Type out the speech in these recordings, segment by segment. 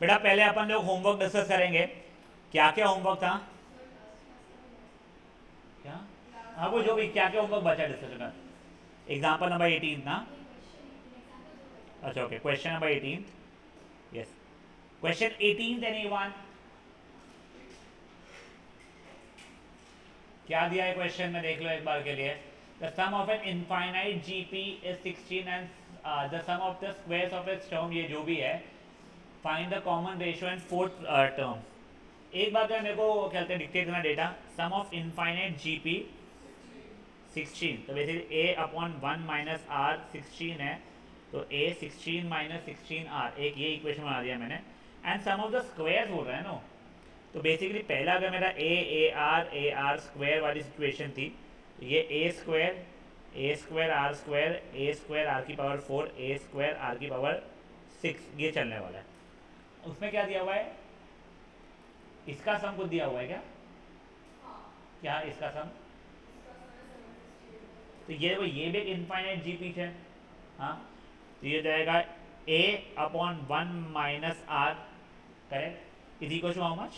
बेटा पहले अपन लोग होमवर्क डिस्कस करेंगे। क्या क्या होमवर्क था? क्या? हाँ वो जो भी क्या क्या होमवर्क बचा डिस्कशन का। एग्जाम्पल नंबर 18 ना? अच्छा okay, question number 18। Yes, question 18 anyone? क्या दिया है क्वेश्चन में, देख लो एक बार के लिए। The sum of an infinite GP is 16 and the sum of the squares of its term, ये जो भी है, find the common ratio and fourth term. एक बात है, मेरे को क्या कहते हैं डिक्टेट करना data. Sum of infinite GP 16, तो basically A upon 1 minus R 16 है, तो ए 16 माइनस 16 आर, एक ये इक्वेशन बना दिया मैंने। And sum of the squares बोल रहा है नो, तो बेसिकली पहला अगर मेरा ए आर स्क्वायर वाली सिचुएशन थी, तो ये ए स्क्वायर आर की पावर 4 ए स्क्वायर आर की पावर 6 ये चलने वाला है। उसमें क्या दिया हुआ है? इसका सम कुछ दिया हुआ है क्या? क्या इसका सम? तो ये भी एक इनफाइनाइट जी पीच है। हाँ, तो ये जाएगा a upon 1 minus r, correct, is equal to how much?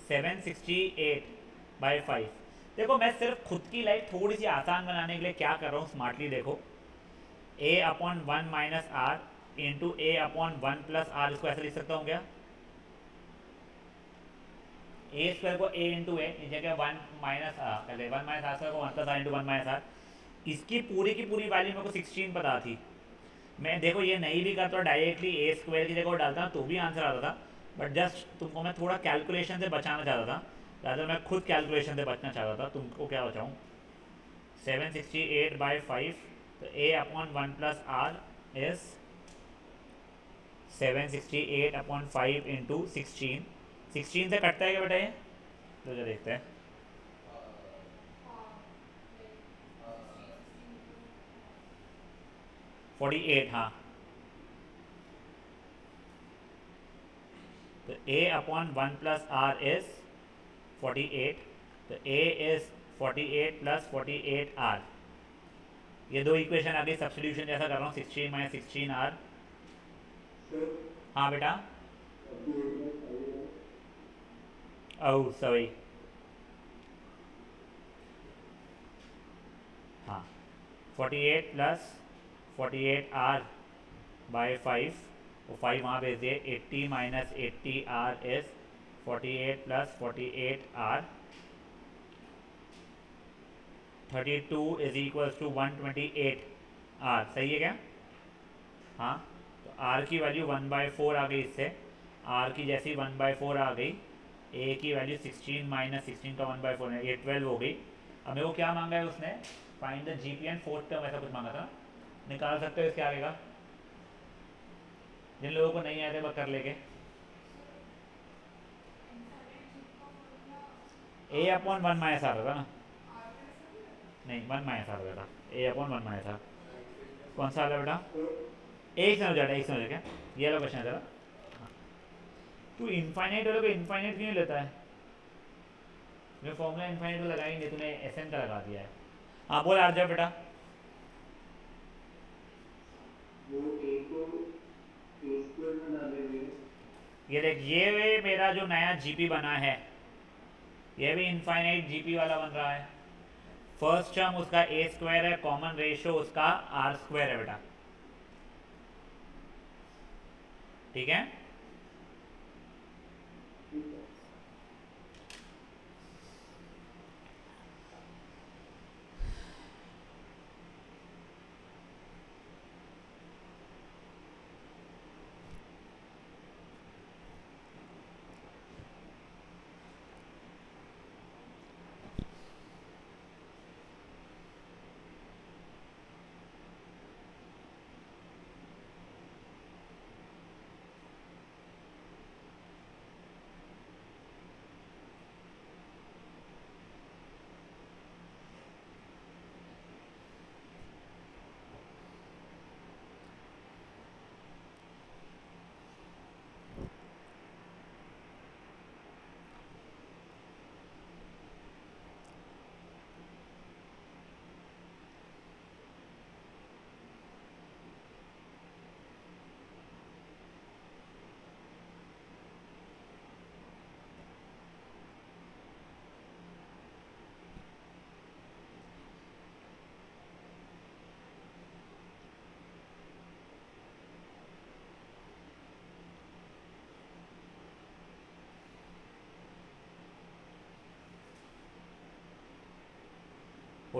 768 by 5। देखो मैं सिर्फ खुद की लाइफ थोड़ी सी आसान बनाने के लिए क्या कर रहा हूँ स्मार्टली देखो। A upon 1 minus r into a upon 1 plus r, इसको ऐसे लिख सकता हूँ क्या? ए स्क्वायर को ए इंटू ए, इस जगह 1 माइनस कहते 1 माइनस आर स्क्वायर को 1 plus R into 1 minus R. इसकी पूरी की पूरी वैल्यू मेरे को 16 पता थी। मैं देखो ये नहीं भी करता, डायरेक्टली ए स्क्वायर की जगह डालता तो भी आंसर आता था, बट जस्ट तुमको मैं थोड़ा कैलकुलेशन से बचाना चाहता था, ज़्यादा मैं खुद कैलकुलेशन से बचना चाहता था। तुमको क्या बचाऊँ? 768/5, तो a upon 1 plus r is 768/5 into 16। 16 से कटता है क्या बेटा ये? तो जो देखते हैं, 48, हाँ। तो a upon 1 plus r is 48, तो ए इज 48 प्लस 48 आर। ये दो इक्वेशन अभी सब्स्टिट्यूशन जैसा कर रहा हूँ, 16 माइनस 16 आर। हाँ बेटा, ओह सॉरी, हाँ, 48 प्लस 48 आर बाई 5, तो 5 वहाँ भेज दिए। 80 minus 80 r is 48 plus 48 r. 32 is equals to 128 r, सही है क्या? हाँ, तो आर की वैल्यू 1/4 आ गई इससे। आर की जैसी 1/4 आ गई, ए की वैल्यू 16 माइनस 16 का 1/4 है, ये 12 हो गई। अब मेरे को क्या मांगा है उसने? Find the GP and fourth term, ऐसा कुछ मांगा था। निकाल सकते हो इसके आगे का, जिन लोगों को नहीं आए थे वह कर लेंगे। ए अपॉन 1 माइनस आर था ना? नहीं, 1 माइनस आर था, ए अपॉन 1 माइनस आर। कौन सा वाला बेटा? एक से हो जाएगा, एक से हो जाएगा। ये वाला क्वेश्चन है जरा। तू इनफाइनाइट वाले को इनफाइनाइट क्यों नहीं लेता है? जो फॉर्मूला इनफाइनाइट को लगाएंगे, तूने एस एन का लगा दिया है। हाँ बोल आर जा बेटा। ये देख, ये मेरा जो नया जीपी बना है, ये भी इनफाइनाइट जीपी वाला बन रहा है। फर्स्ट टर्म उसका ए स्क्वायर है, कॉमन रेशियो उसका आर स्क्वायर है बेटा, ठीक है?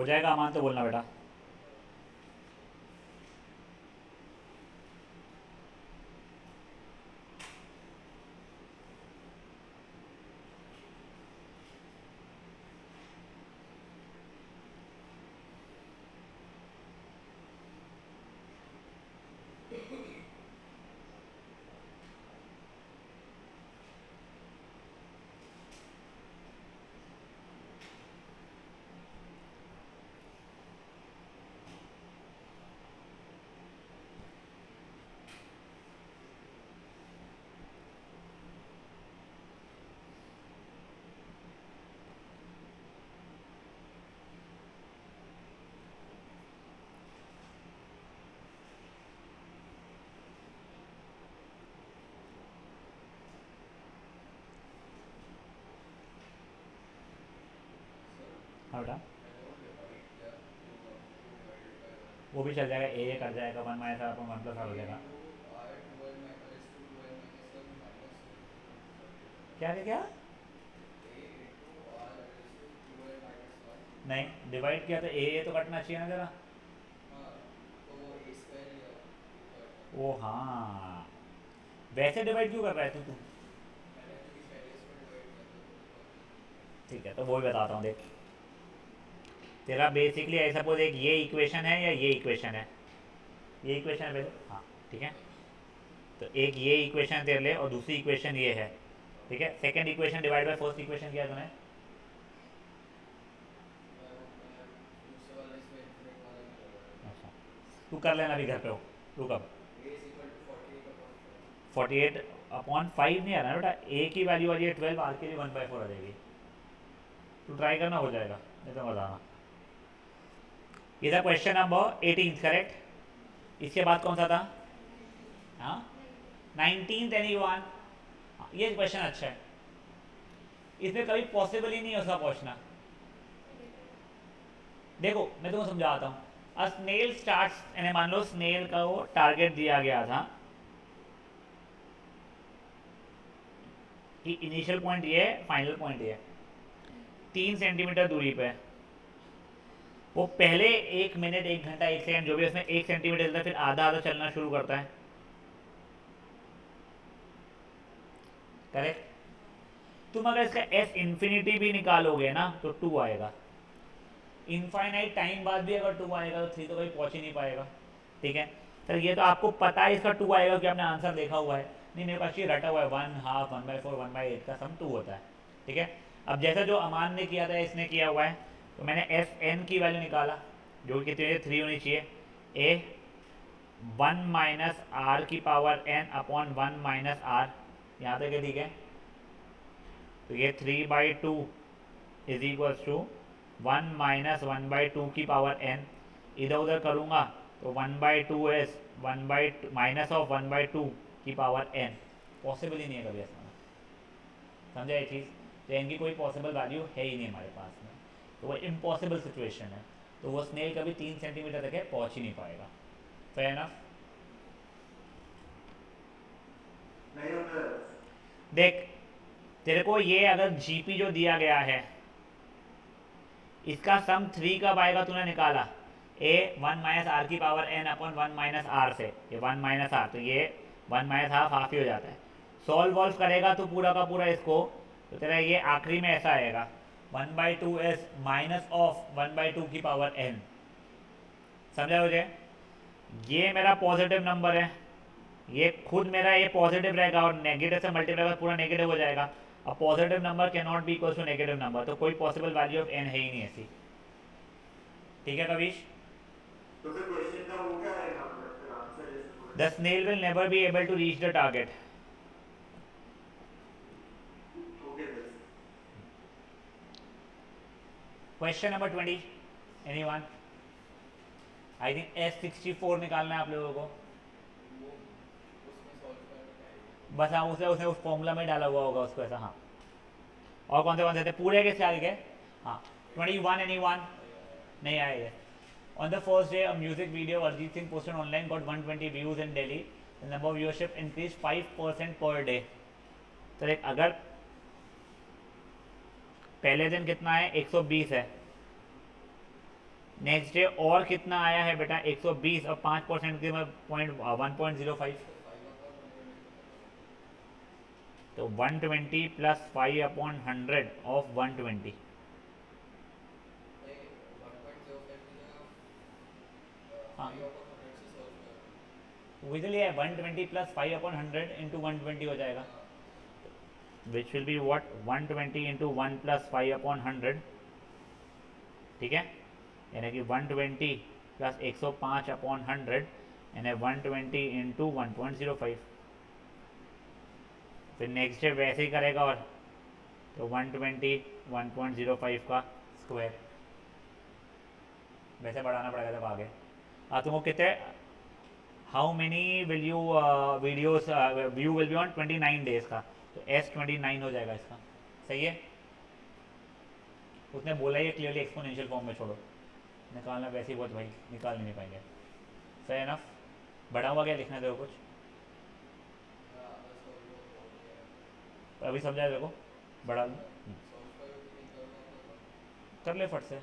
हो जाएगा अमान, तो बोलना बेटा। हाँ बेटा, वो भी चल जाएगा, ए कर जाएगा, one minus r upon one plus r हो जाएगा। क्या क्या क्या? नहीं, डिवाइड किया तो ए तो कटना चाहिए ना जरा। ओ हाँ, वैसे डिवाइड क्यों कर रहा है तू? ठीक है, तो वो भी बताता हूँ, देख। तेरा बेसिकली ऐसा सपोज एक ये इक्वेशन है या ये इक्वेशन है, ये इक्वेशन है पहले, हाँ ठीक है। तो एक ये इक्वेशन तेरे ले और दूसरी इक्वेशन ये है, ठीक है। Second equation divide by first equation किया तूने। अच्छा, तू कर लेना अभी घर पे हो, तू कब? 48/5 नहीं आ रहा है बेटा, ए की वैल्यू आ रही है 12, आर के लिए 1/4 आ जाएगी। तू ट्राई करना, हो जाएगा, नहीं तो बताना। ये था क्वेश्चन नंबर 18, करेक्ट। इसके बाद कौन सा था? हाँ, 19th एनी वन। ये क्वेश्चन अच्छा है, इसमें कभी पॉसिबल ही नहीं है उसका पहुंचना। देखो मैं तुमको समझाता हूँ। अ स्नेल स्टार्ट्स, यानी मान लो स्नेल का वो टारगेट दिया गया था कि इनिशियल पॉइंट ये है, फाइनल पॉइंट ये है, 3 सेंटीमीटर दूरी पे। वो पहले 1 मिनट 1 घंटा 1 सेकंड जो भी उसमें 1 सेंटीमीटर चलता है, फिर आधा आधा चलना शुरू करता है, करेक्ट। तुम अगर इसका एस इन्फिनिटी भी निकालोगे ना तो 2 आएगा। इनफाइनाइट टाइम बाद भी अगर 2 आएगा तो 3 तो कहीं पहुंच ही नहीं पाएगा, ठीक है। सर ये तो आपको पता है इसका 2 आएगा कि आपने आंसर देखा हुआ है। नहीं, मेरे पास ये रटा हुआ है, 1/2 1/4 1/8 का सम 2 होता है, ठीक है। अब जैसा जो अमान ने किया था इसने किया हुआ है, तो मैंने एस एन की वैल्यू निकाला जो कि कितनी 3 होनी चाहिए। ए 1 - r⁻n/1 - यहाँ तक है, ठीक है। तो ये 3/2 इज इक्वल्स टू 1 - 1/2 इधर उधर करूँगा तो 1/2 एस 1/2 -1/2 पॉसिबल ही नहीं है कभी ऐसा, समझा ये चीज़। तो इनकी कोई पॉसिबल वैल्यू है ही नहीं हमारे पास में, तो वो इम्पॉसिबल सिचुएशन है। तो वो स्नेल कभी 3 सेंटीमीटर तक है पहुँच ही नहीं पाएगा। Fair enough. देख, तेरे को ये अगर जीपी जो दिया गया है इसका सम 3 कब आएगा तूने निकाला, ए 1 - r⁻n/1 - r से, ये 1 - r, तो ये 1 - हाफ ही हो जाता है। सॉल्व वॉल्व करेगा तो पूरा का पूरा इसको, तो तेरा ये आखिरी में ऐसा आएगा 1/2 एस माइनस ऑफ 1/2 समझा मुझे। ये मेरा पॉजिटिव नंबर है, ये खुद मेरा ये पॉजिटिव रहेगा और नेगेटिव से मल्टीप्लाई कर पूरा नेगेटिव हो जाएगा। अब positive number can not be equal to negative number, तो कोई पॉसिबल वैल्यू ऑफ एन है ही नहीं ऐसी, ठीक है कविश। तो फिर क्वेश्चन का वो क्या रहेगा, मतलब फिर आंसर जैसे बोला the snail will never be able to reach the target. Okay फिर question number 20, anyone? I think S64 निकालना है आप लोगों को। बस हाँ, उसे उसने उस फॉर्मूला में डाला हुआ होगा उसको ऐसा, हाँ। और कौन से थे पूरे के सारे के? हाँ, 21, एनीवन? नहीं आए। On the first day, a music video Arjit Singh posted online got 120 views in Delhi. The number of viewership increased 5% per day. तो देख, अगर पहले दिन कितना है 120 है, नेक्स्ट डे और कितना आया है बेटा 120 और 5% के मैं पॉइंट 1.05, तो 120 प्लस 5/100 ऑफ 120, हाँ वही तो लिया है 120 प्लस 5/100 इंटू 120 हो जाएगा, which will be what 120 into 1 plus 5/100, ठीक है, यानी कि 120 प्लस 105/100 यानी 120 इंटू 1.05। फिर नेक्स्ट डे वैसे ही करेगा और तो 120 1.05 का स्क्वायर, वैसे बढ़ाना पड़ेगा जब आगे। तुमको कितने, how many will you videos view will be on 29 days का, तो S29 हो जाएगा इसका, सही है। उसने बोला ही क्लियरली एक्सपोनेंशियल फॉर्म में छोड़ो, निकालना वैसे ही बहुत भाई निकाल नहीं पाएंगे। फेयर इनफ, बड़ा हुआ क्या लिखना देखो कुछ, अभी समझा देखो, बड़ा कर ले फट से।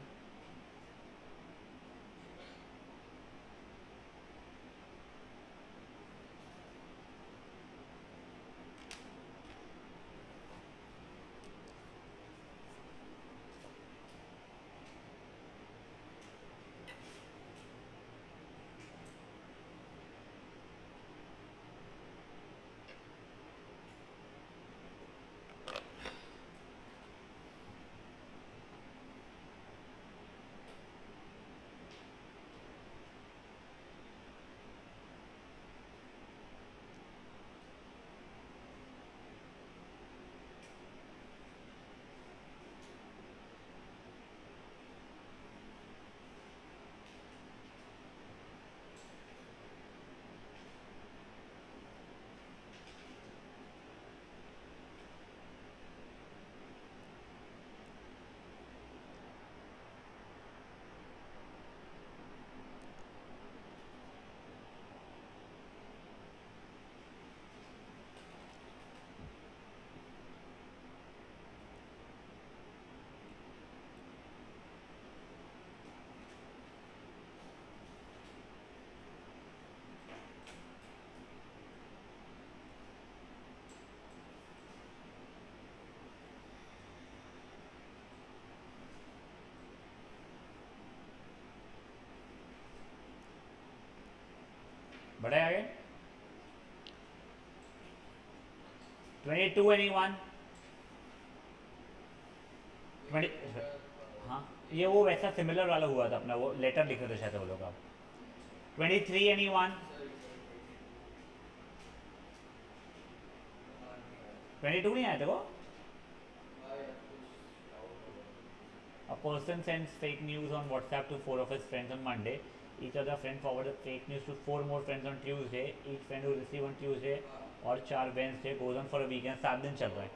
बढ़े आगे 22 anyone 20, हाँ ये वो वैसा सिमिलर वाला हुआ था अपना, वो लेटर लिख रहे थे शायद वो लोग। आप 23 anyone, 22 नहीं आया देखो। A person sends fake news on WhatsApp to 4 of his friends on Monday. Each of the friend forwarded fake news to 4 more friends on Tuesday. Each friend who received on Tuesday और 4 Wednesday goes on for a weekend। 7 दिन चल रहा है।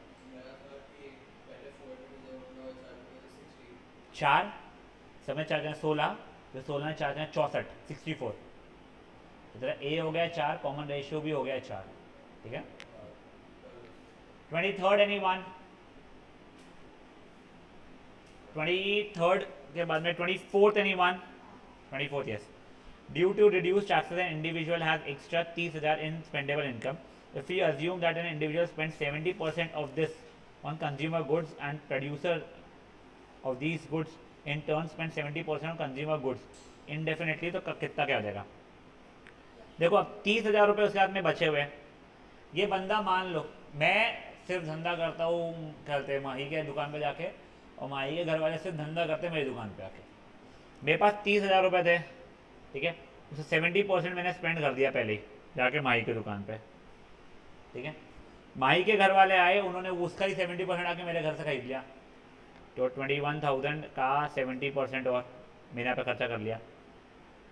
4 समय 4 जन 16, तो 16 में 4 जन 64, 64। इधर ए हो गया 4, कॉमन रेशियो भी हो गया 4, ठीक है। 23rd anyone, 23rd के बाद में 24th anyone, 24th yes। Due to reduced taxes, an individual has extra 30,000 in spendable income. If we assume that an individual spends 70% of this on consumer goods and producer of these goods in turn spends 70% on consumer goods indefinitely, तो कितना क्या हो जाएगा। देखो अब 30,000 रुपये उसके हाथ में बचे हुए हैं। ये बंदा मान लो मैं सिर्फ धंधा करता हूँ कहते माही के दुकान पे जाके, और माही के घर वाले सिर्फ धंधा करते मेरी दुकान पे आके। मेरे पास 30,000 रुपये थे, ठीक है, उसे 70% मैंने स्पेंड कर दिया पहले ही जाके माही की दुकान पे, ठीक है। माही के घर वाले आए, उन्होंने उसका ही 70% आके मेरे घर से खरीद लिया, तो 21,000 का 70% और मैंने यहाँ पे खर्चा कर लिया,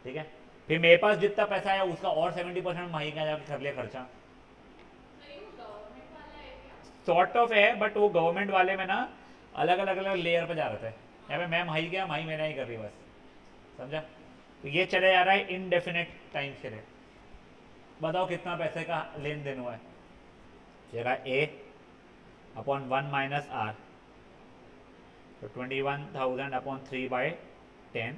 ठीक है। फिर मेरे पास जितना पैसा आया उसका और 70% माही का जाके कर लिया खर्चा। सॉर्ट ऑफ है, बट वो गवर्नमेंट वाले में ना अलग अलग लेयर पे जा रहे थे। यहाँ पे मैं माही गया, माही मैंने ही कर रही बस, समझा। तो ये चले जा रहा है इनडेफिनेट टाइम के लिए। बताओ कितना पैसे का लेन देन हुआ है। जगह ए अपॉन 1 माइनस आर, तो 21,000 अपॉन 3/10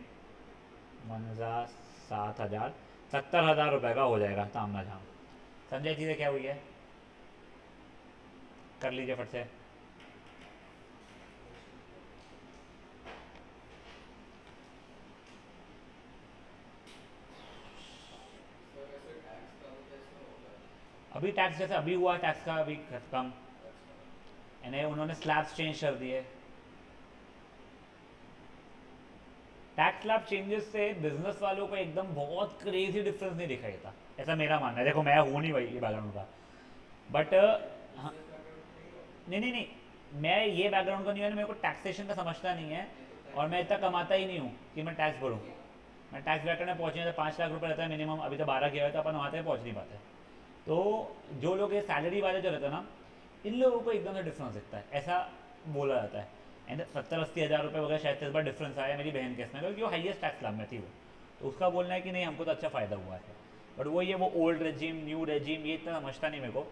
17,000 70,000 रुपये का हो जाएगा तामना झाम। समझे चीज़ें क्या हुई है? कर लीजिए फट से। अभी टैक्स जैसे अभी हुआ टैक्स का अभी कम, यानी उन्होंने स्लैब्स चेंज कर दिए। टैक्स स्लैब चेंजेस से बिजनेस वालों को एकदम बहुत क्रेजी डिफरेंस नहीं दिखाई देता, ऐसा मेरा मानना है। देखो मैं हूँ नहीं भाई ये बैकग्राउंड का, बट हाँ, नहीं, मैं ये बैकग्राउंड का नहीं है, मेरे को टैक्सेशन का समझता नहीं है, और मैं इतना कमाता ही नहीं हूँ कि मैं टैक्स भरूँ। मैं टैक्स ब्रैकेट में पहुँचने तो 5 लाख रुपये रहता है मिनिमम, अभी तो 12 किया हुआ है, तो अपन वहाँ तक पहुँच नहीं पाते। तो जो लोग ये सैलरी वाले जो रहते हैं ना, इन लोगों को एकदम से डिफरेंस दिखता है, ऐसा बोला जाता है। एंड 70-80 हज़ार रुपये वगैरह शायद से इस बार डिफरेंस आया मेरी बहन के इसमें, क्योंकि वो हाईएस्ट टैक्स स्लैब में थी वो। तो उसका बोलना है कि नहीं हमको तो अच्छा फ़ायदा हुआ है, बट वो ये वो ओल्ड रेजिम न्यू रेजिम ये इतना समझता नहीं मेरे को।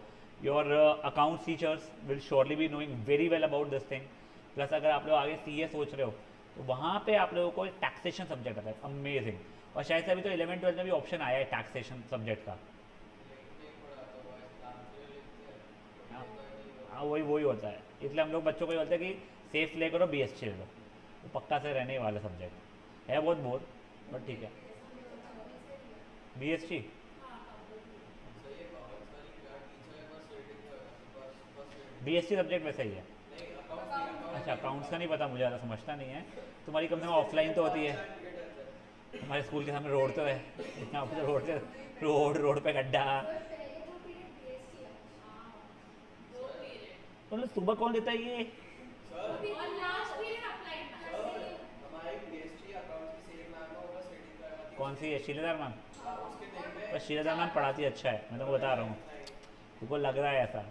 Your account teachers will surely be knowing very well about this thing. Plus अगर आप लोग आगे सीए सोच रहे हो तो वहाँ पे आप लोगों को टैक्सेशन सब्जेक्ट आता है, अमेजिंग। और शायद से अभी तो 11-12 में भी ऑप्शन आया है टैक्सेशन सब्जेक्ट का। हाँ हाँ, वही वही होता है, इसलिए हम लोग बच्चों को ये बोलते हैं कि सेफ ले करो बीएससी ले लो, वो पक्का से रहने वाला सब्जेक्ट है, बहुत बोर, बट ठीक है। बीएससी बीएससी सब्जेक्ट वैसा ही है। अच्छा अकाउंट्स का नहीं पता मुझे, ज़्यादा समझता नहीं है। तुम्हारी कम से कम ऑफलाइन तो होती है, हमारे स्कूल के सामने रोड तो है, यहाँ पे तो रोड से रोड पे गड्ढा। मतलब सुबह कौन देता है ये? कौन सी है? शीलेदार मैम? पर शीलेदार मैम पढ़ाती अच्छा है, मैं तुमको बता रहा हूँ, तुमको लग रहा है ऐसा।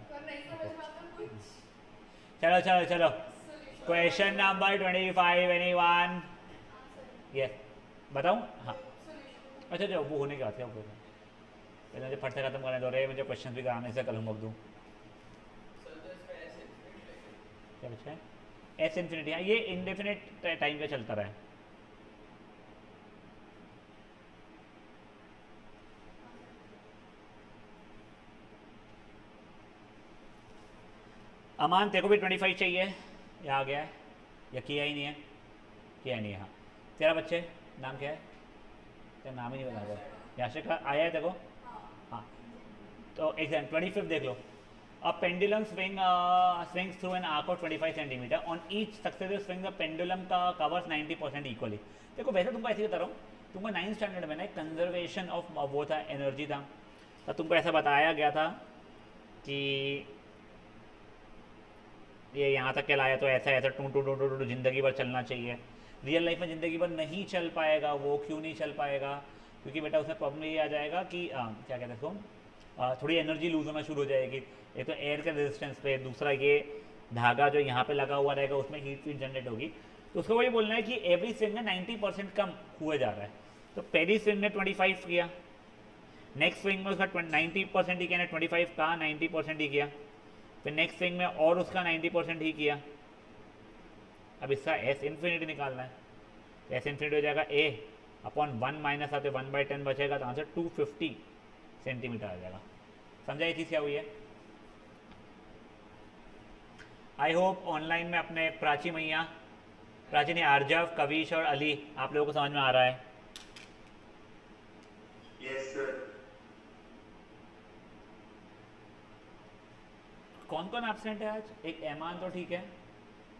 चलो चलो चलो, question number 25 any one? Yes, बताऊँ? हाँ, अच्छा चलो वो होने के बाद क्या पहले मुझे फट से खत्म करने दो रहे, मुझे क्वेश्चन भी कराने से कल होमवर्क दूँ। क्या बच्चा है? एस इन्फिनिटी, हाँ ये इंडेफिनिट टाइम का चलता रहा है। अमान तेरे को भी 25 चाहिए, या आ गया है या किया ही नहीं है? किया ही नहीं है, हाँ। तेरा बच्चे नाम क्या है? तेरा नाम ही नहीं बता रहा, याशिक का आया है देखो। हाँ, तो एग्जाम 25 देख लो। A pendulum swings through an arc of 25 centimeter. On each successive swing, the pendulum covers 90% equally. देखो वैसे तुमको ऐसे ही बता रहा हूँ, तुमको 9th स्टैंडर्ड में ना कंजर्वेशन ऑफ वो था, एनर्जी था, तो तुमको ऐसा बताया गया था कि ये यहाँ तक के लाया तो ऐसा ऐसा टू टू टू टू टू जिंदगी भर चलना चाहिए। रियल लाइफ में ज़िंदगी भर नहीं चल पाएगा वो, क्यों नहीं चल पाएगा? क्योंकि बेटा उसमें प्रॉब्लम ये आ जाएगा कि क्या कहते हैं इसको, थोड़ी एनर्जी लूज होना शुरू हो जाएगी। एक तो एयर के रेजिस्टेंस पे, दूसरा ये धागा जो यहाँ पे लगा हुआ रहेगा उसमें हीट फीट जनरेट होगी। तो उसको वही बोलना है कि एवरी स्विंग में 90% कम हुए जा रहा है। तो पहली स्विंग ने 25 किया, नेक्स्ट स्विंग में उसका 90% ही किया, 25 का 90% ही किया, फिर नेक्स्ट स्विंग में और उसका 90% ही किया। अब इसका एस इन्फिनिटी निकालना है, तो एस इन्फिनिटी हो जाएगा ए अपॉन 1 माइनस आते 1/10 बचेगा, तो आंसर 250 सेंटीमीटर आ जाएगा। समझा ये चीज़ क्या हुई है? आई होप ऑनलाइन में अपने प्राची मैया, प्राची ने आर्जव, कविश और अली, आप लोगों को समझ में आ रहा है? Yes sir. कौन कौन एब्सेंट है आज? एक ऐमान तो ठीक है,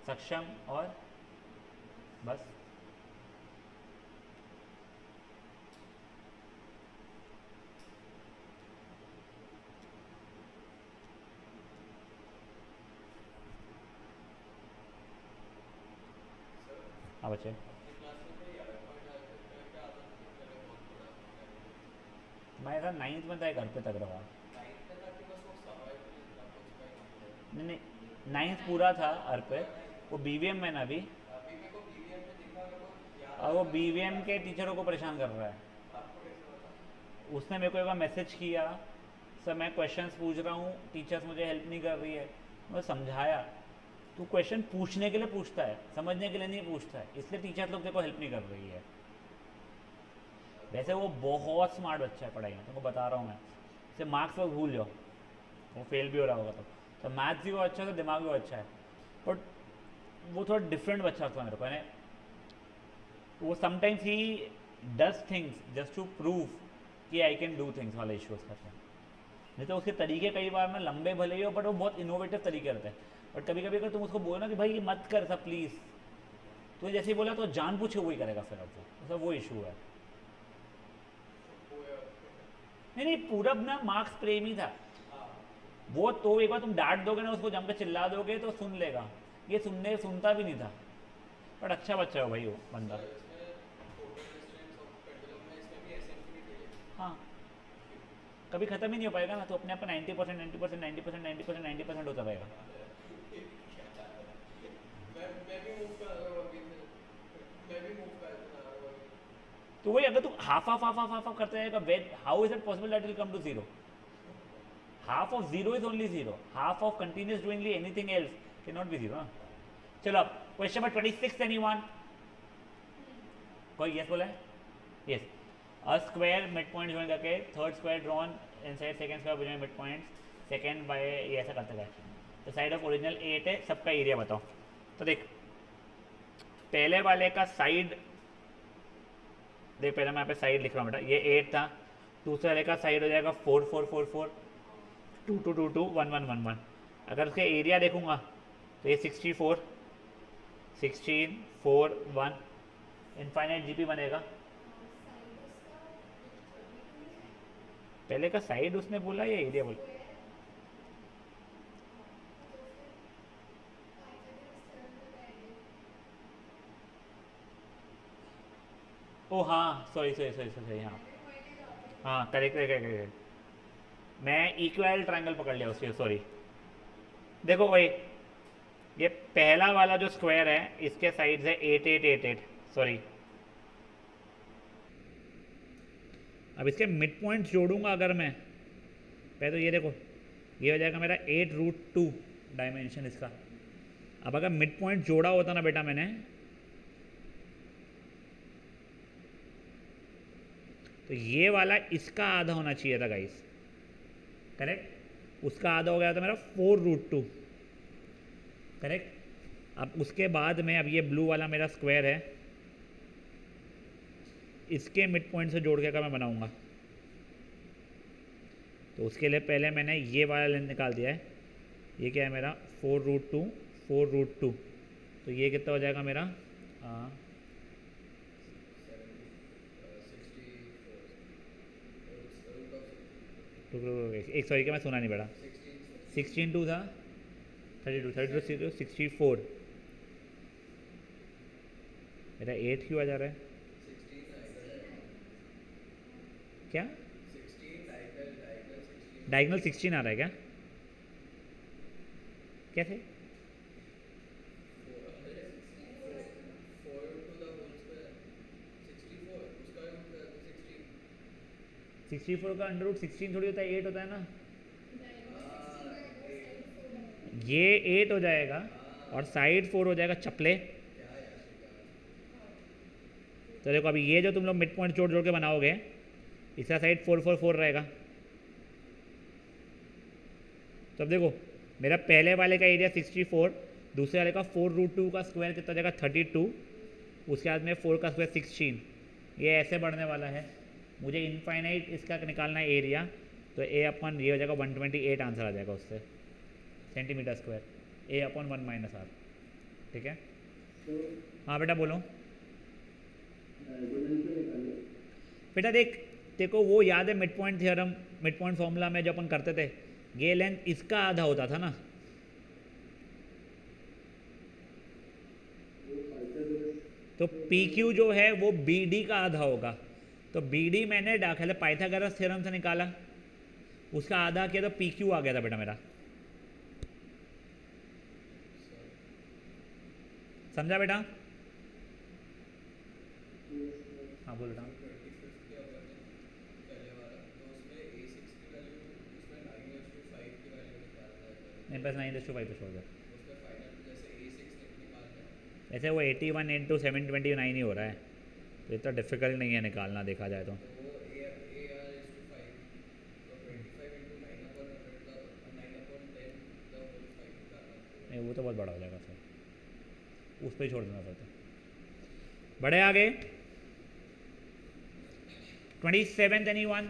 सक्षम और बस। हाँ बच्चे, मैं सर 9th में था घर पे तक रहा। नहीं नहीं, 9th पूरा था अर्पित, वो बीवीएम में ना अभी, और वो बीवीएम के टीचरों को परेशान कर रहा है। उसने मेरे को एक बार मैसेज किया, सर मैं क्वेश्चंस पूछ रहा हूँ, टीचर्स मुझे हेल्प नहीं कर रही है। मैं समझाया, तू क्वेश्चन पूछने के लिए पूछता है, समझने के लिए नहीं पूछता है, इसलिए टीचर लोग तेरे को हेल्प नहीं कर रही है। वैसे वो बहुत स्मार्ट बच्चा है पढ़ाई में, तुमको बता रहा हूँ मैं। इसे मार्क्स वक्त भूल जाओ, वो फेल भी हो रहा होगा तो मैथ्स भी वो अच्छा है तो दिमाग भी वो अच्छा है। बट वो थोड़ा डिफरेंट बच्चा लगता है मेरे को, यानी वो समटाइम्स ही does things just to prove कि आई कैन डू थिंग्स वाले इश्यूज करते हैं। नहीं तो उसके तरीके कई बार ना लंबे भले ही हो, बट वो बहुत इनोवेटिव तरीके रहते हैं। बट कभी कभी अगर तुम उसको बोलो ना कि भाई ये मत कर सब प्लीज़, तो जैसे ही बोला तो जान पूछे वही करेगा फिर। अब वो मतलब वो इशू है। नहीं नहीं, पूरब ना मार्क्स प्रेमी था वो, तो एक बार तुम डांट दोगे ना उसको, जम के चिल्ला दोगे तो सुन लेगा। ये सुनता भी नहीं था। बट अच्छा बच्चा है भाई वो बंदा। हाँ, कभी खत्म ही नहीं हो पाएगा ना, तो अपने आप 90%, 90%, 90%, 90%, 90% होता रहेगा। तो वही, अगर तू half half half half half half करते रहेगा, how is it possible that will come to zero? Half of zero is only zero, half of continuous doingly anything else can not be zero. चलो अब question number 26, anyone? कोई yes बोला है? Yes. A square mid point join करके, third square drawn inside second square between mid points, second by, ये ऐसा करते गए। तो साइड ऑफ ओरिजिनल 8 है, सबका एरिया बताओ। तो देख, पहले वाले का साइड देख, पहले मैं यहाँ पे साइड लिख रहा हूँ बेटा, ये 8 था। दूसरे वाले का साइड हो जाएगा 4 4 4 4, 2 2 2 2 1 1 1 1। अगर उसके एरिया देखूंगा तो ये 64 16 4 1, इनफाइनाइट जीपी बनेगा। पहले का साइड उसने बोला या एरिया बोला? ओ हाँ, सॉरी सॉरी सॉरी सॉरी, हाँ हाँ, करेक्ट करेक्ट करेक्ट। मैं इक्वल ट्रायंगल पकड़ लिया उसके, सॉरी। देखो भाई, ये पहला वाला जो स्क्वायर है इसके साइड है 8 8 8 8, सॉरी। अब इसके मिड पॉइंट जोड़ूंगा अगर मैं, पहले तो ये देखो, ये हो जाएगा मेरा 8√2 डायमेंशन इसका। अब अगर मिड पॉइंट जोड़ा होता ना बेटा मैंने, तो ये वाला इसका आधा होना चाहिए था गाइस, करेक्ट। उसका आधा हो गया था मेरा 4√2, करेक्ट। अब उसके बाद में, अब ये ब्लू वाला मेरा स्क्वायर है, इसके मिड पॉइंट से जोड़ के अगर मैं बनाऊंगा, तो उसके लिए पहले मैंने ये वाला लेंथ निकाल दिया है। ये क्या है मेरा 4√2 4√2, तो ये कितना हो जाएगा मेरा, एक, सॉरी क्या मैं सुना नहीं पड़ा, 16 2 था, 32 64, मेरा 8 क्यों आ जा रहा है? क्या डायगनल 16 आ रहा है क्या? कैसे? 64 का √16 थोड़ी होता है, 8 होता है ना। ये 8 हो जाएगा और साइड 4 हो जाएगा, चपले। तो देखो अभी ये जो तुम लोग मिड पॉइंट जोड़ जोड़ के बनाओगे, इसका साइड 4 4 4 रहेगा। तो अब देखो, मेरा पहले वाले का एरिया 64, दूसरे वाले का 4√2 का स्क्वायर कितना हो जाएगा 32, उसके बाद में 4 का स्क्वायर 16। ये ऐसे बढ़ने वाला है। मुझे इनफाइनाइट इसका निकालना है एरिया, तो ए अपन ये हो जाएगा 128 आंसर आ जाएगा उससे, सेंटीमीटर स्क्वायर, ए अपन 1 - r, ठीक है। हाँ बेटा बोलो। बेटा देख, देखो वो याद है mid point theorem, mid point formula में जो अपन करते थे, ये लेंथ इसका आधा होता था ना। तो पी क्यू जो है वो बी डी का आधा होगा। तो बी डी मैंने दाखिल पाइथागोरस थ्योरम से निकाला, उसका आधा किया तो पी क्यू आ गया था बेटा मेरा। समझा बेटा? हाँ बोल रहा हूँ। नहीं बस 9/5 पे छोड़ दो। ऐसे वो 81 × 729 ही हो रहा है। तो इतना डिफिकल्ट नहीं है निकालना, देखा जाए तो। नहीं वो तो बहुत बड़ा हो जाएगा सर, उस पर ही छोड़ देना फिर तो। बढ़े आगे। 27 एनी वन?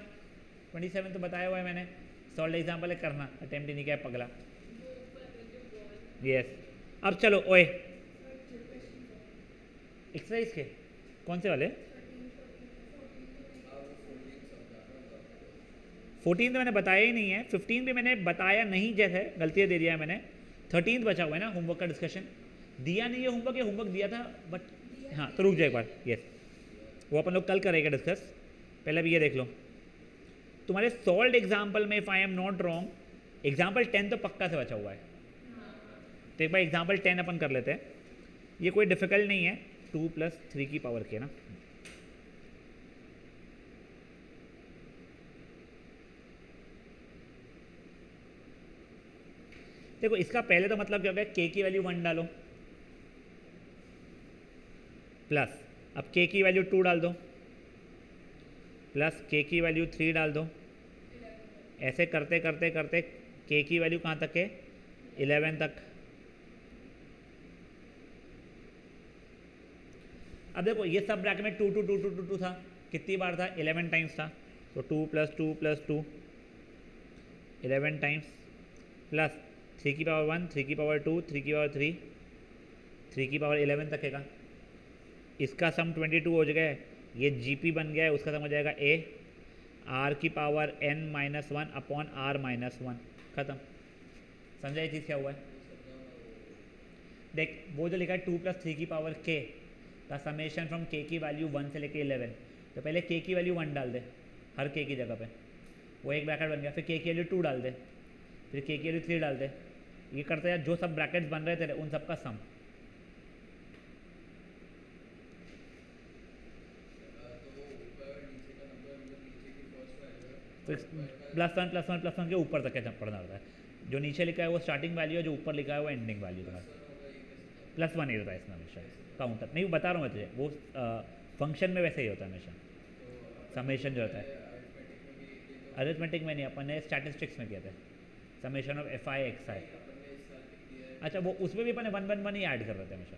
27 तो बताया हुआ है मैंने, सॉल्व एग्जाम्पल करना, अटेम्प्ट ही नहीं किया पगला। यस अब चलो ओए, एक्सरसाइज के कौन से वाले? 14 तो मैंने बताया ही नहीं है, 15 भी मैंने बताया नहीं, जैसे गलती दे दिया है मैंने। 13 बचा हुआ है ना होमवर्क का डिस्कशन, दिया नहीं है होमवर्क, या होमवर्क दिया था बट, हाँ तो रुक जाए एक बार। यस वो अपन लोग कल करेंगे डिस्कस, पहले अभी ये देख लो। तुम्हारे सॉल्व एग्जाम्पल में, if I am not wrong, example 10 तो पक्का से बचा हुआ है। तो एक बार एग्जाम्पल 10 अपन कर लेते हैं, ये कोई डिफिकल्ट नहीं है, 2 + 3 की पावर के ना। देखो इसका पहले तो मतलब क्या हो गया, के की वैल्यू 1 डालो, प्लस अब के की वैल्यू 2 डाल दो, प्लस के की वैल्यू 3 डाल दो। ऐसे करते करते करते के की वैल्यू कहाँ तक है? 11 तक। अब देखो ये सब ब्रैकेट में 2 2 2 2 2 2 था, कितनी बार था? 11 टाइम्स था। तो 2 + 2 + 2 11 टाइम्स, प्लस 3 की पावर 1, 3 की पावर 2, 3 की पावर 3, 3 की पावर 11 तक है। इसका सम 22 हो जाएगा, ये जीपी बन गया है, उसका सम हो जाएगा ए आर की पावर n-1 अपॉन r-1। खत्म। समझा ये चीज़ क्या हुआ है? देख वो जो लिखा है 2 + 3 की पावर k का समेशन फ्रॉम k की वैल्यू 1 से लेके 11, तो पहले k की वैल्यू 1 डाल दे हर k की जगह पे, वो एक ब्रैकेट बन गया। फिर k की वैल्यू 2 डाल दे, फिर k की वैल्यू 3 डाल दे। ये करते यार जो सब ब्रैकेट्स बन रहे थे उन सब का सम। +1 के ऊपर तक क्या पढ़ना होता है, जो नीचे लिखा है वो स्टार्टिंग वैल्यू है, जो ऊपर लिखा है वो एंडिंग वैल्यू तुम्हारा। +1 ही होता है इसमें हमेशा, काउंटर नहीं बता रहा हूँ मैं तुझे, वो फंक्शन में वैसे ही होता है हमेशा, समेशन जो होता है। अरिथमेटिक में नहीं, अपन ने स्टैटिस्टिक्स में किया था, समेशन ऑफ fi xi। अच्छा वो उसमें भी अपन ने 1 1 1 ही ऐड कर रहे थे हमेशा।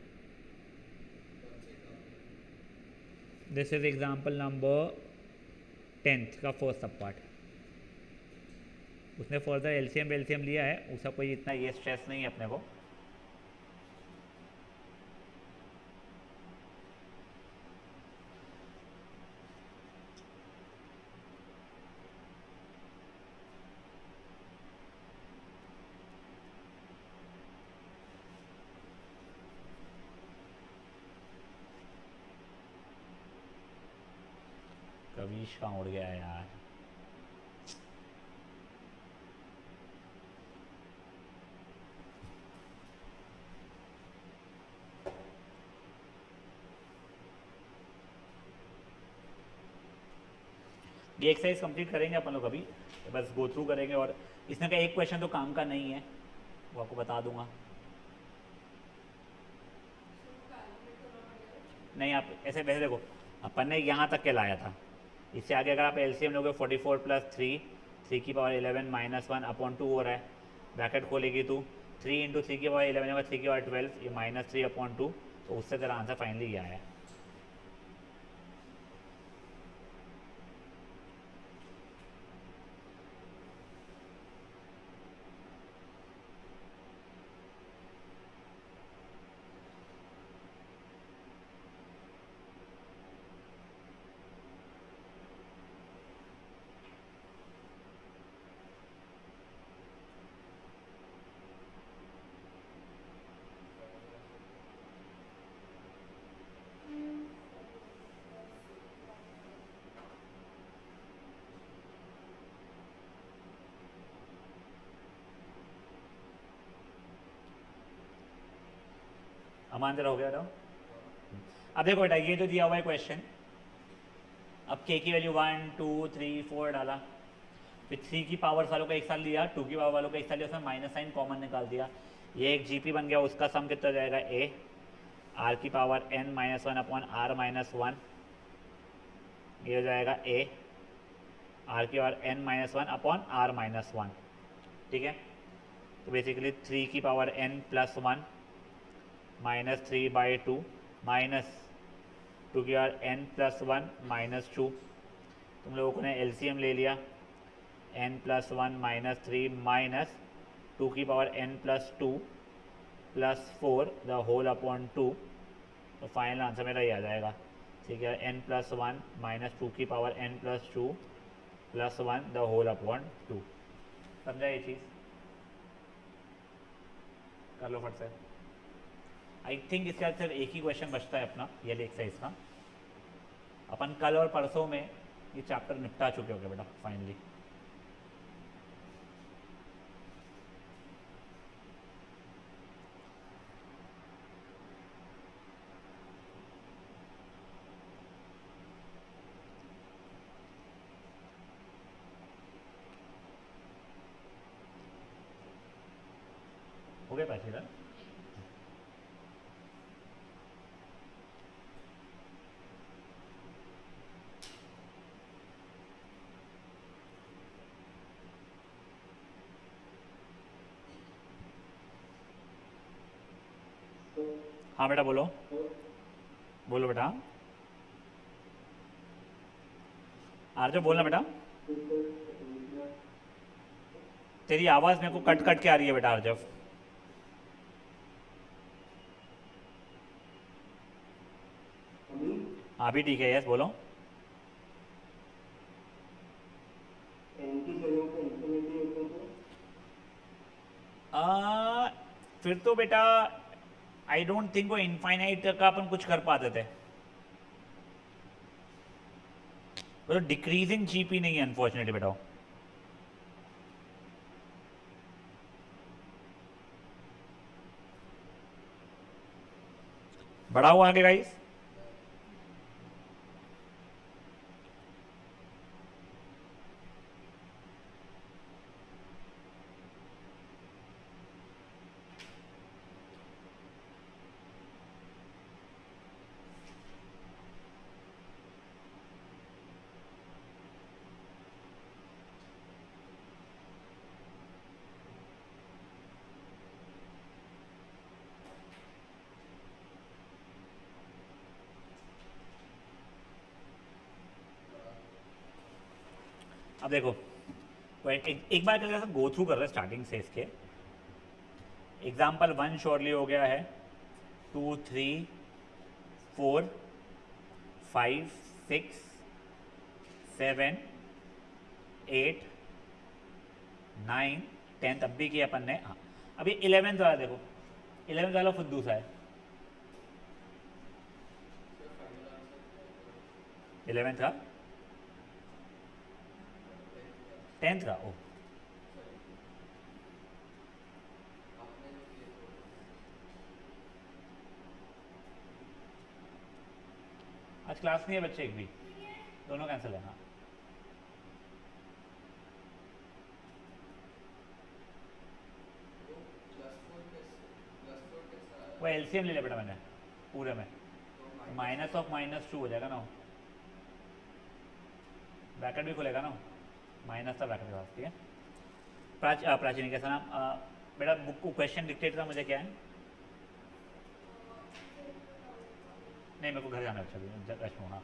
This is example number 10th का फर्स्ट सब पार्ट। उसने फर्दर एलसीएम लिया है, उसका कोई इतना ये स्ट्रेस नहीं है अपने को। कवीश कहाँ उड़ गया है यार? ये एक्सरसाइज कंप्लीट करेंगे अपन लोग अभी, बस गो थ्रू करेंगे। और इसमें का एक क्वेश्चन तो काम का नहीं है, वो आपको बता दूंगा। नहीं आप ऐसे वैसे देखो, अपन ने यहाँ तक के लाया था, इससे आगे अगर आप एलसीएम लोगे 44 + 3, 3 की पावर 11 -1 अपॉन 2 हो रहा है, ब्रैकेट खोलेगी तो 3 × 3 की पावर 11 होगा, 3 की पावर 12, ये -3 अपॉन 2, तो उससे तेरा आंसर फाइनली ये आया है। आंसर हो गया ना? अब देखो बेटा ये जो दिया हुआ है क्वेश्चन, अब k की वैल्यू 1 2 3 4 डाला, फिर 3 की पावर वालों का एक साथ लिया, 2 की पावर वालों का एक साथ लिया, उसमें माइनस साइन कॉमन निकाल दिया, ये एक जीपी बन गया, उसका सम कितना जाएगा a r की पावर n-1 अपॉन r-1 ये हो जाएगा a r की power n minus one upon r minus one, ठीक है। तो बेसिकली 3 की power n plus one minus 3/2 minus 2 की power n plus one minus 2। तुम लोगों ने एलसीएम ले लिया, n plus one minus 3 minus 2 की power n plus 2 plus 4 the whole upon 2। तो फाइनल आंसर मेरा ये आ जाएगा, ठीक है। n प्लस वन माइनस 2 की power n plus 2 plus one the whole upon 2। समझा ये चीज़? कर लो फट से। आई थिंक इसके बाद सिर्फ एक ही क्वेश्चन बचता है अपना, ये एक्सरसाइज का। अपन कल और परसों में ये चैप्टर निपटा चुके होंगे बेटा फाइनली। हो गया पैसे सर? हाँ बेटा बोलो, बोलो बेटा। आरजव बोलना बेटा, तेरी आवाज़ मेरे को कट कट के आ रही है बेटा आरजव। हाँ भी ठीक है, यस बोलो। फिर तो बेटा आई डोंट थिंक वो इनफाइनाइट का अपन कुछ कर पाते थे। तो डिक्रीजिंग जीपी नहीं है अनफॉर्चुनेटली बेटा। बड़ा हुआ आगे गाइस। अब देखो एक बार करके गो थ्रू कर रहे हैं स्टार्टिंग से इसके। एग्जाम्पल 1 श्योरली हो गया है, 2 3 4 5 6 7 8 9 10 तब भी किया अपन ने। हाँ अभी 11th वाला देखो, 11th वाला फुद्दू सा है। 11th का 10th का, ओ आज क्लास नहीं है बच्चे एक भी, दोनों कैंसिल है। हाँ वो एलसीएम ले लिया बेटा मैंने पूरे में, माइनस ऑफ माइनस 2 हो जाएगा ना, ब्रैकेट भी खुलेगा ना, माइनस था ब्रैकेट के पास, ठीक है। प्राचीन कैसा नाम बेटा बुक को क्वेश्चन डिक्टेट था मुझे, क्या है? नहीं मेरे को घर जाना है अच्छा रश्मो। हाँ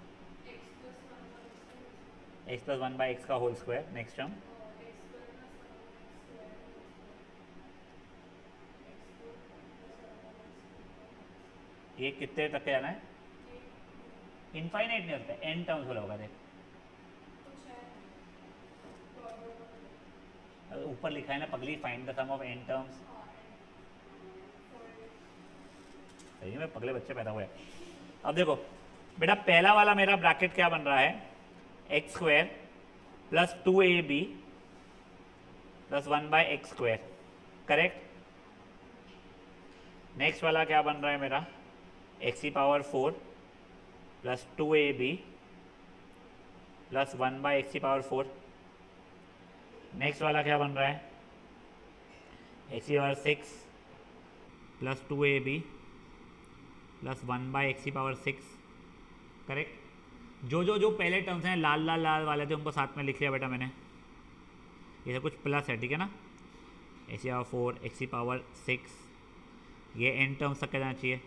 x plus one by x का होल स्क्वायर, नेक्स्ट टर्म ये कितने तक के जाना है? इनफाइनाइट नहीं होता, एन टर्म्स बोला होगा देख, ऊपर लिखा है ना पगली, find the sum of n terms. सही में पगले बच्चे पैदा हुए। अब देखो बेटा पहला वाला मेरा ब्रैकेट क्या बन रहा है, x square plus 2ab plus 1/x², correct. Next वाला क्या बन रहा है मेरा, एक्स की power 4 plus 2ab plus 1/x की पावर 4। नेक्स्ट वाला क्या बन रहा है, एक्स की power 6 plus 2ab plus 1/x की पावर 6, करेक्ट। जो पहले टर्म्स हैं लाल लाल लाल वाले थे उनको साथ में लिख लिया बेटा मैंने। ये सब कुछ प्लस है, ठीक है ना। एक्स की पावर 4, एक्स की पावर 6, ये एन टर्म्स तक जाना चाहिए।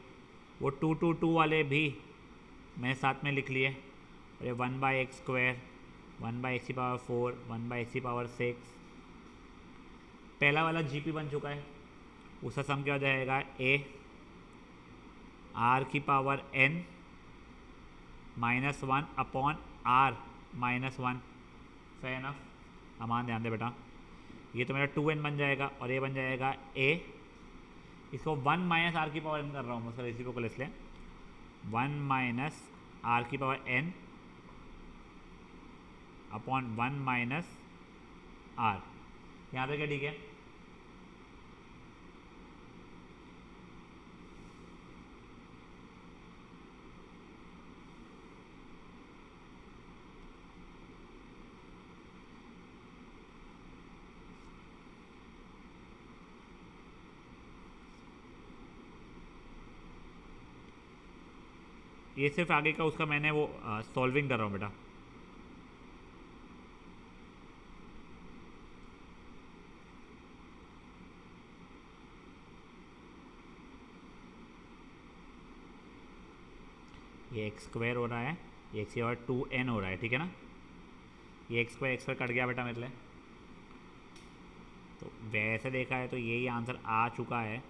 वो 2 2 2 वाले भी मैंने साथ में लिख लिए। और ये 1/x², 1/x⁴, 1/x⁴। पहला वाला जीपी बन चुका है, उसका सम क्या हो जाएगा, ए आर की power n -1 upon r -1। Fair enough. Aman ध्यान दे बेटा, ये तो मेरा 2n बन जाएगा और ये बन जाएगा a। इसको 1 - r की पावर n कर रहा हूँ मैं, सर इसी को इसलिए 1 - r की पावर n अपॉन 1 - r। यहाँ तक क्या ठीक है। ये सिर्फ आगे का उसका मैंने वो सॉल्विंग कर रहा हूँ बेटा। ये x² हो रहा है, ये x² 2n हो रहा है, ठीक है ना। ये x² कट गया बेटा मेरे लिए। तो वैसे देखा है तो यही आंसर आ चुका है,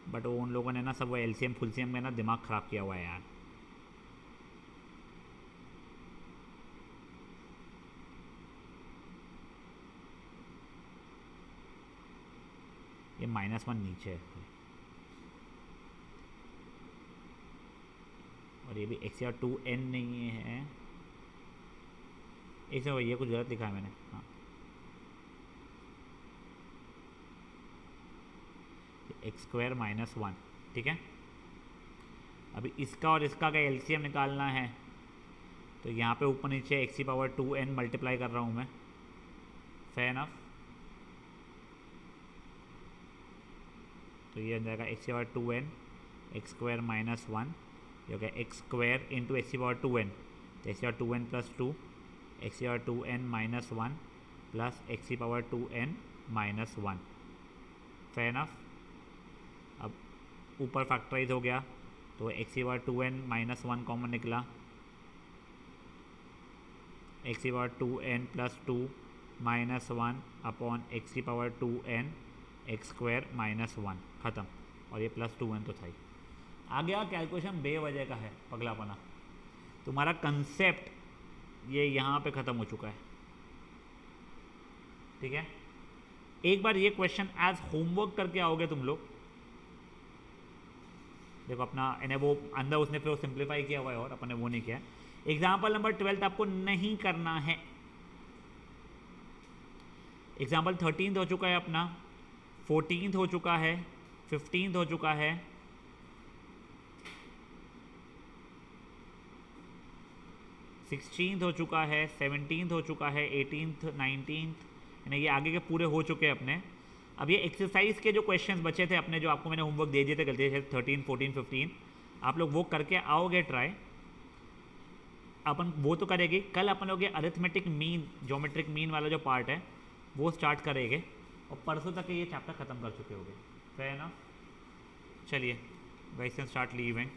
बट वो उन लोगों ने ना सब एलसीएम फुलसीएम में ना दिमाग ख़राब किया हुआ है यार। ये -1 नीचे है और ये भी x² 2n नहीं है। एक ये कुछ गलत लिखा है मैंने, हाँ x² -1, ठीक है। अभी इसका और इसका का एलसीएम निकालना है, तो यहाँ पे ऊपर नीचे x⁴ 2n मल्टीप्लाई कर रहा हूँ मैं। Fair enough. तो ये बन जाएगा x⁴ 2n x² -1, ये हो गया x² इंटू x⁴ 2n, तो x⁴ 2n plus 2, x⁴ 2n -1 plus x⁴ 2n -1। Fair enough. अब ऊपर फैक्टराइज हो गया तो x⁴ 2n -1 कॉमन निकला, x⁴ 2n plus 2 -1 upon x⁴ 2n x² -1 ख़त्म। और ये प्लस 2n तो था ही। आ गया कैलकुलेशन बेवजह का है पगलापना। तुम्हारा कंसेप्ट ये यहाँ पे ख़त्म हो चुका है, ठीक है। एक बार ये क्वेश्चन एज होमवर्क करके आओगे तुम लोग, देखो अपना इन्हें वो अंदर उसने फिर सिंप्लीफाई किया हुआ है और अपन ने वो नहीं किया। एग्जाम्पल नंबर 12 आपको नहीं करना है। एग्जाम्पल 13 हो चुका है अपना, 14 हो चुका है, 15 हो चुका है, 16 हो चुका है, 17 हो चुका है, 18, 19, यानी ये आगे के पूरे हो चुके हैं अपने। अब ये एक्सरसाइज के जो क्वेश्चंस बचे थे अपने, जो आपको मैंने होमवर्क दे दिए थे गलती से 13, 14, 15, आप लोग वो करके आओगे ट्राई। अपन वो तो करेंगे कल, अपन लोग ये अरिथमेटिक मीन, ज्योमेट्रिक मीन वाला जो पार्ट है वो स्टार्ट करेंगे और परसों तक ये चैप्टर ख़त्म कर चुके होंगे। फेयर ना। चलिए गाइस कैन स्टार्ट लीविंग।